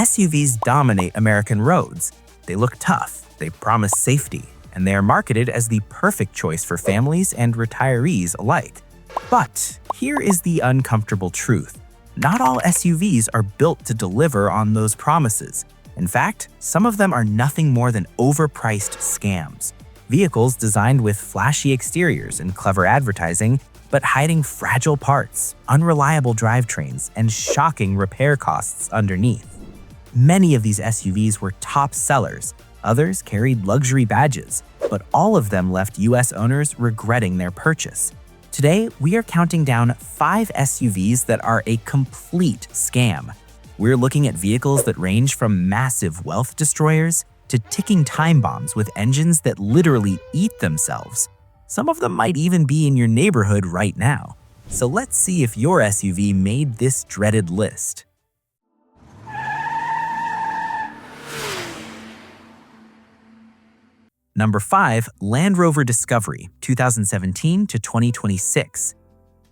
SUVs dominate American roads. They look tough, they promise safety, and they are marketed as the perfect choice for families and retirees alike. But here is the uncomfortable truth. Not all SUVs are built to deliver on those promises. In fact, some of them are nothing more than overpriced scams. Vehicles designed with flashy exteriors and clever advertising, but hiding fragile parts, unreliable drivetrains, and shocking repair costs underneath. Many of these SUVs were top sellers. Others carried luxury badges, but all of them left US owners regretting their purchase. Today, we are counting down 5 SUVs that are a complete scam. We're looking at vehicles that range from massive wealth destroyers to ticking time bombs with engines that literally eat themselves. Some of them might even be in your neighborhood right now. So let's see if your SUV made this dreaded list. Number 5, Land Rover Discovery, 2017 to 2026.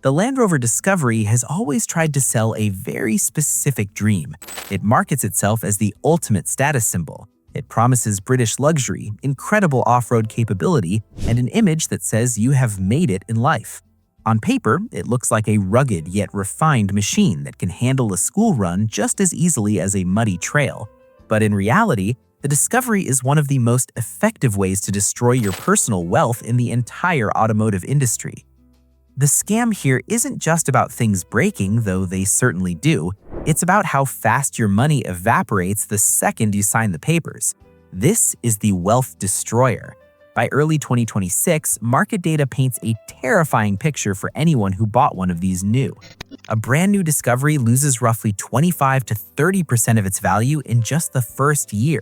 The Land Rover Discovery has always tried to sell a very specific dream. It markets itself as the ultimate status symbol. It promises British luxury, incredible off-road capability, and an image that says you have made it in life. On paper, it looks like a rugged yet refined machine that can handle a school run just as easily as a muddy trail. But in reality, the Discovery is one of the most effective ways to destroy your personal wealth in the entire automotive industry. The scam here isn't just about things breaking, though they certainly do. It's about how fast your money evaporates the second you sign the papers. This is the wealth destroyer. By early 2026, market data paints a terrifying picture for anyone who bought one of these new. A brand new Discovery loses roughly 25 to 30% of its value in just the first year.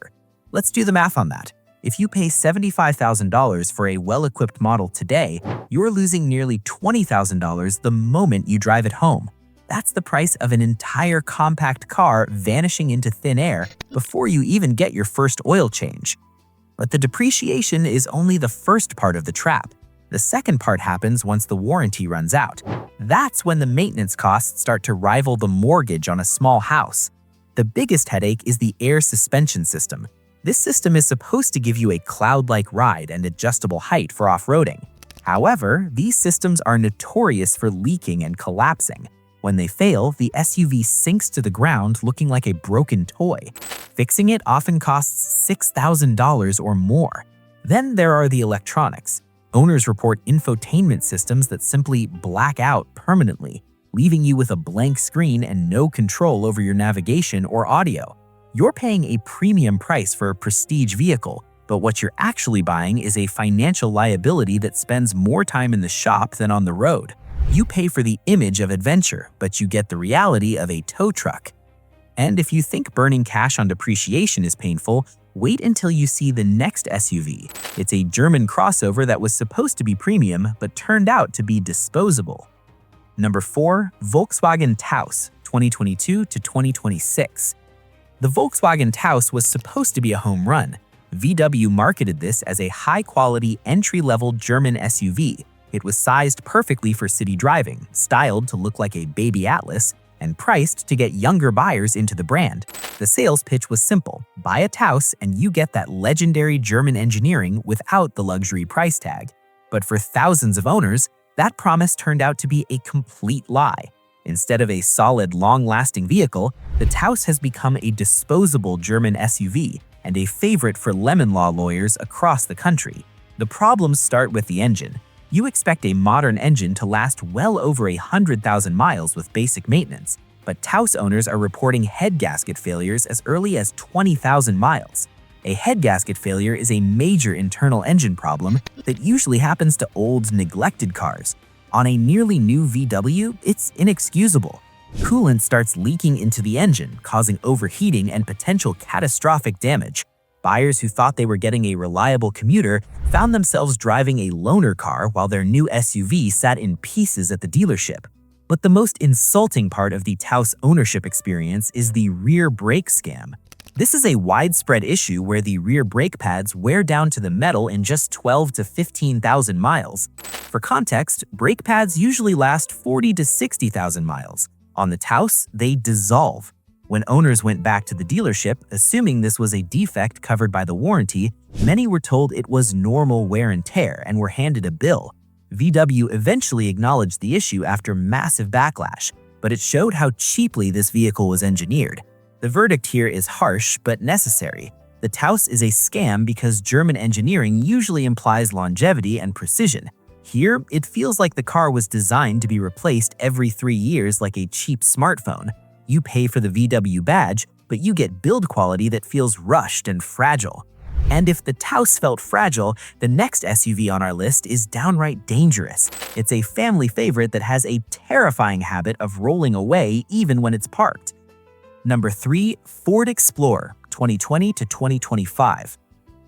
Let's do the math on that. If you pay $75,000 for a well-equipped model today, you're losing nearly $20,000 the moment you drive it home. That's the price of an entire compact car vanishing into thin air before you even get your first oil change. But the depreciation is only the first part of the trap. The second part happens once the warranty runs out. That's when the maintenance costs start to rival the mortgage on a small house. The biggest headache is the air suspension system. This system is supposed to give you a cloud-like ride and adjustable height for off-roading. However, these systems are notorious for leaking and collapsing. When they fail, the SUV sinks to the ground looking like a broken toy. Fixing it often costs $6,000 or more. Then there are the electronics. Owners report infotainment systems that simply black out permanently, leaving you with a blank screen and no control over your navigation or audio. You're paying a premium price for a prestige vehicle, but what you're actually buying is a financial liability that spends more time in the shop than on the road. You pay for the image of adventure, but you get the reality of a tow truck. And if you think burning cash on depreciation is painful, wait until you see the next SUV. It's a German crossover that was supposed to be premium, but turned out to be disposable. Number 4, Volkswagen Taos, 2022 to 2026. The Volkswagen Taos was supposed to be a home run. VW marketed this as a high-quality, entry-level German SUV. It was sized perfectly for city driving, styled to look like a baby Atlas, and priced to get younger buyers into the brand. The sales pitch was simple: buy a Taos and you get that legendary German engineering without the luxury price tag. But for thousands of owners, that promise turned out to be a complete lie. Instead of a solid, long-lasting vehicle, the Taos has become a disposable German SUV and a favorite for lemon law lawyers across the country. The problems start with the engine. You expect a modern engine to last well over 100,000 miles with basic maintenance, but Taos owners are reporting head gasket failures as early as 20,000 miles. A head gasket failure is a major internal engine problem that usually happens to old, neglected cars. On a nearly new VW, it's inexcusable. Coolant starts leaking into the engine, causing overheating and potential catastrophic damage. Buyers who thought they were getting a reliable commuter found themselves driving a loaner car while their new SUV sat in pieces at the dealership. But the most insulting part of the Taos ownership experience is the rear brake scam. This is a widespread issue where the rear brake pads wear down to the metal in just 12 to 15,000 miles. For context, brake pads usually last 40 to 60,000 miles. On the Taos, they dissolve. When owners went back to the dealership, assuming this was a defect covered by the warranty, many were told it was normal wear and tear and were handed a bill. VW eventually acknowledged the issue after massive backlash, but it showed how cheaply this vehicle was engineered. The verdict here is harsh but necessary. The Taos is a scam because German engineering usually implies longevity and precision. Here, it feels like the car was designed to be replaced every 3 years like a cheap smartphone. You pay for the VW badge, but you get build quality that feels rushed and fragile. And if the Taos felt fragile, the next SUV on our list is downright dangerous. It's a family favorite that has a terrifying habit of rolling away even when it's parked. Number 3, Ford Explorer, 2020 to 2025.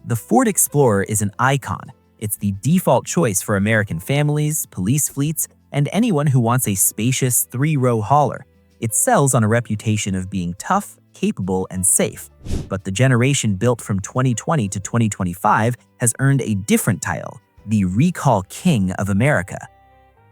The Ford Explorer is an icon. It's the default choice for American families, police fleets, and anyone who wants a spacious 3-row hauler. It sells on a reputation of being tough, capable, and safe. But the generation built from 2020 to 2025 has earned a different title, the Recall King of America.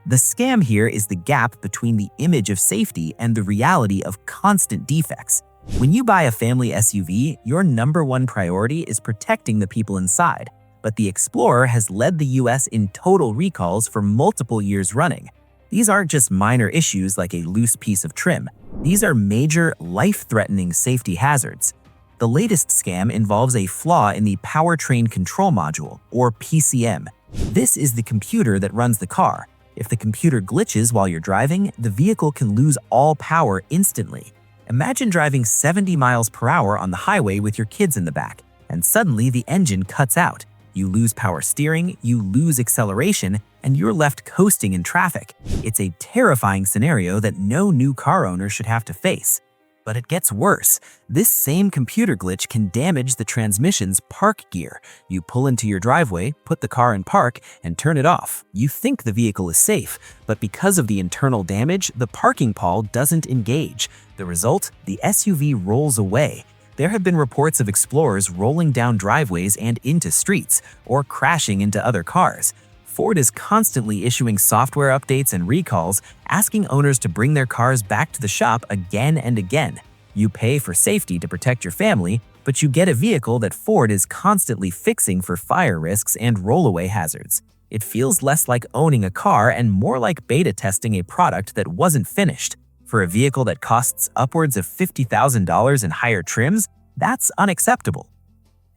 The scam here is the gap between the image of safety and the reality of constant defects. When you buy a family SUV, your #1 priority is protecting the people inside. But the Explorer has led the US in total recalls for multiple years running. These aren't just minor issues like a loose piece of trim. These are major, life-threatening safety hazards. The latest scam involves a flaw in the Powertrain Control Module, or PCM. This is the computer that runs the car. If the computer glitches while you're driving, the vehicle can lose all power instantly. Imagine driving 70 miles per hour on the highway with your kids in the back, and suddenly the engine cuts out. You lose power steering, you lose acceleration, and you're left coasting in traffic. It's a terrifying scenario that no new car owner should have to face. But it gets worse. This same computer glitch can damage the transmission's park gear. You pull into your driveway, put the car in park, and turn it off. You think the vehicle is safe, but because of the internal damage, the parking pawl doesn't engage. The result? The SUV rolls away. There have been reports of Explorers rolling down driveways and into streets, or crashing into other cars. Ford is constantly issuing software updates and recalls, asking owners to bring their cars back to the shop again and again. You pay for safety to protect your family, but you get a vehicle that Ford is constantly fixing for fire risks and rollaway hazards. It feels less like owning a car and more like beta testing a product that wasn't finished. For a vehicle that costs upwards of $50,000 in higher trims, that's unacceptable.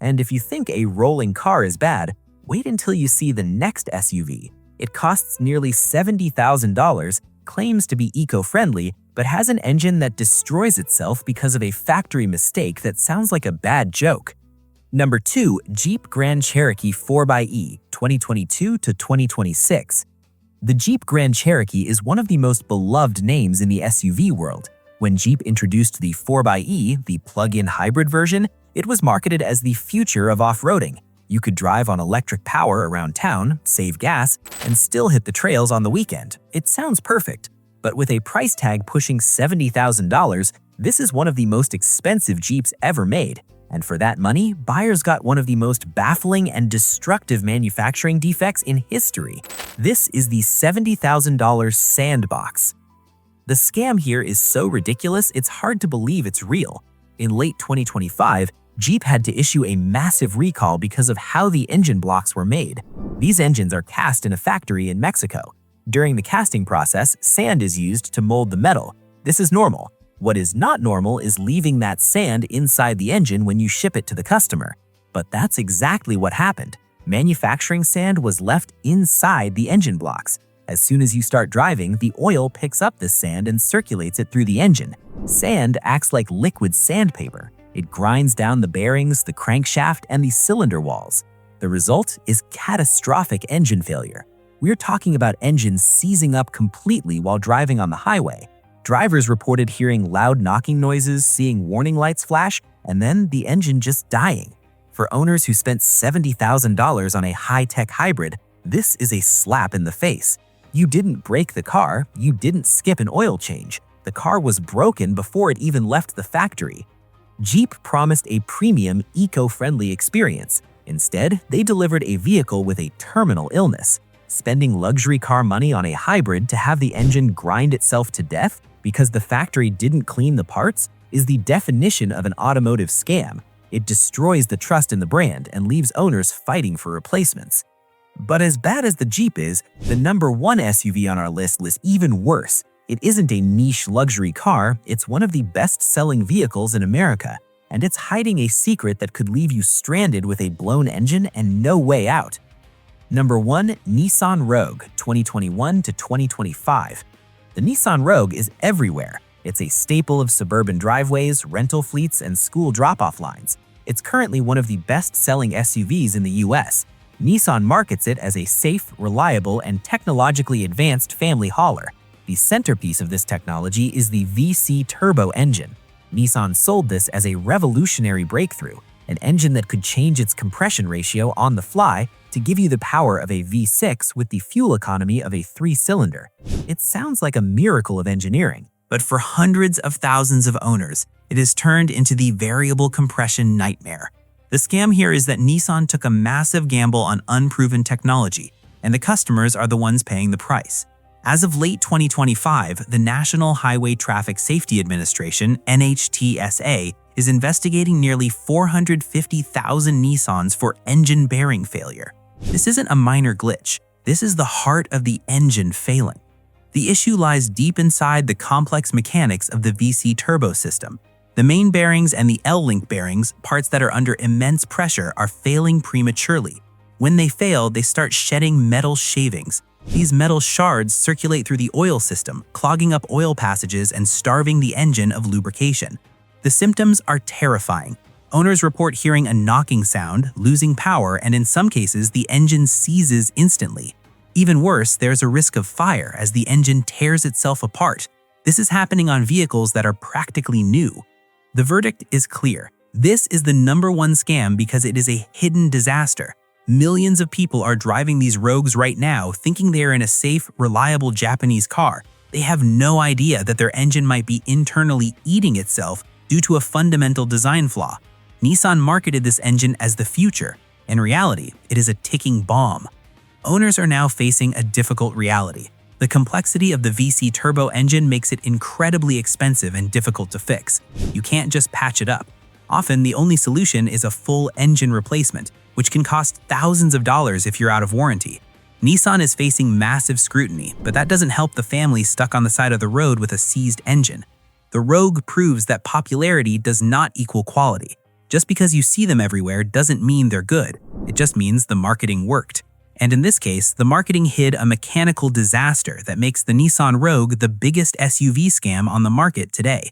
And if you think a rolling car is bad, wait until you see the next SUV. It costs nearly $70,000, claims to be eco-friendly, but has an engine that destroys itself because of a factory mistake that sounds like a bad joke. Number 2, Jeep Grand Cherokee 4xe, 2022 to 2026. The Jeep Grand Cherokee is one of the most beloved names in the SUV world. When Jeep introduced the 4xe, the plug-in hybrid version, it was marketed as the future of off-roading. You could drive on electric power around town, save gas, and still hit the trails on the weekend. It sounds perfect. But with a price tag pushing $70,000, this is one of the most expensive Jeeps ever made. And for that money, buyers got one of the most baffling and destructive manufacturing defects in history. This is the $70,000 Sandbox. The scam here is so ridiculous, it's hard to believe it's real. In late 2025, Jeep had to issue a massive recall because of how the engine blocks were made. These engines are cast in a factory in Mexico. During the casting process, sand is used to mold the metal. This is normal. What is not normal is leaving that sand inside the engine when you ship it to the customer. But that's exactly what happened. Manufacturing sand was left inside the engine blocks. As soon as you start driving, the oil picks up this sand and circulates it through the engine. Sand acts like liquid sandpaper. It grinds down the bearings, the crankshaft, and the cylinder walls. The result is catastrophic engine failure. We're talking about engines seizing up completely while driving on the highway. Drivers reported hearing loud knocking noises, seeing warning lights flash, and then the engine just dying. For owners who spent $70,000 on a high-tech hybrid, this is a slap in the face. You didn't break the car, you didn't skip an oil change. The car was broken before it even left the factory. Jeep promised a premium, eco-friendly experience. Instead, they delivered a vehicle with a terminal illness. Spending luxury car money on a hybrid to have the engine grind itself to death because the factory didn't clean the parts? is the definition of an automotive scam. It destroys the trust in the brand and leaves owners fighting for replacements. But as bad as the Jeep is, the #1 SUV on our list is even worse. It isn't a niche luxury car, it's one of the best-selling vehicles in America, and it's hiding a secret that could leave you stranded with a blown engine and no way out. #1. Nissan Rogue, 2021 to 2025. The Nissan Rogue is everywhere. It's a staple of suburban driveways, rental fleets, and school drop-off lines. It's currently one of the best-selling SUVs in the US. Nissan markets it as a safe, reliable, and technologically advanced family hauler. The centerpiece of this technology is the VC turbo engine. Nissan sold this as a revolutionary breakthrough, an engine that could change its compression ratio on the fly to give you the power of a V6 with the fuel economy of a 3-cylinder. It sounds like a miracle of engineering, but for hundreds of thousands of owners, it has turned into the variable compression nightmare. The scam here is that Nissan took a massive gamble on unproven technology, and the customers are the ones paying the price. As of late 2025, the National Highway Traffic Safety Administration, NHTSA, is investigating nearly 450,000 Nissans for engine bearing failure. This isn't a minor glitch. This is the heart of the engine failing. The issue lies deep inside the complex mechanics of the VC turbo system. The main bearings and the L-link bearings, parts that are under immense pressure, are failing prematurely. When they fail, they start shedding metal shavings. These metal shards circulate through the oil system, clogging up oil passages and starving the engine of lubrication. The symptoms are terrifying. Owners report hearing a knocking sound, losing power, and in some cases, the engine seizes instantly. Even worse, there's a risk of fire as the engine tears itself apart. This is happening on vehicles that are practically new. The verdict is clear. This is the #1 scam because it is a hidden disaster. Millions of people are driving these Rogues right now thinking they are in a safe, reliable Japanese car. They have no idea that their engine might be internally eating itself due to a fundamental design flaw. Nissan marketed this engine as the future. In reality, it is a ticking bomb. Owners are now facing a difficult reality. The complexity of the VC turbo engine makes it incredibly expensive and difficult to fix. You can't just patch it up. Often, the only solution is a full engine replacement, which can cost thousands of dollars if you're out of warranty. Nissan is facing massive scrutiny, but that doesn't help the family stuck on the side of the road with a seized engine. The Rogue proves that popularity does not equal quality. Just because you see them everywhere doesn't mean they're good. It just means the marketing worked. And in this case, the marketing hid a mechanical disaster that makes the Nissan Rogue the biggest SUV scam on the market today.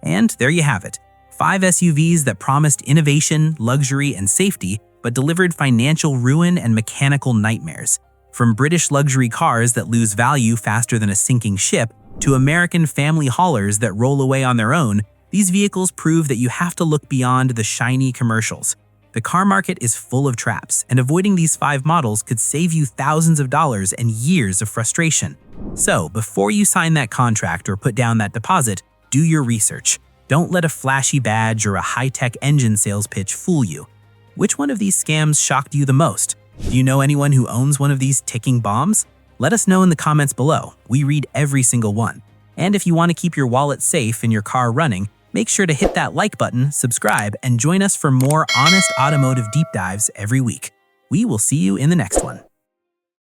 And there you have it. 5 SUVs that promised innovation, luxury, and safety, but delivered financial ruin and mechanical nightmares. From British luxury cars that lose value faster than a sinking ship, to American family haulers that roll away on their own, these vehicles prove that you have to look beyond the shiny commercials. The car market is full of traps, and avoiding these 5 models could save you thousands of dollars and years of frustration. So, before you sign that contract or put down that deposit, do your research. Don't let a flashy badge or a high-tech engine sales pitch fool you. Which one of these scams shocked you the most? Do you know anyone who owns one of these ticking bombs? Let us know in the comments below. We read every single one. And if you want to keep your wallet safe and your car running, make sure to hit that like button, subscribe, and join us for more honest automotive deep dives every week. We will see you in the next one.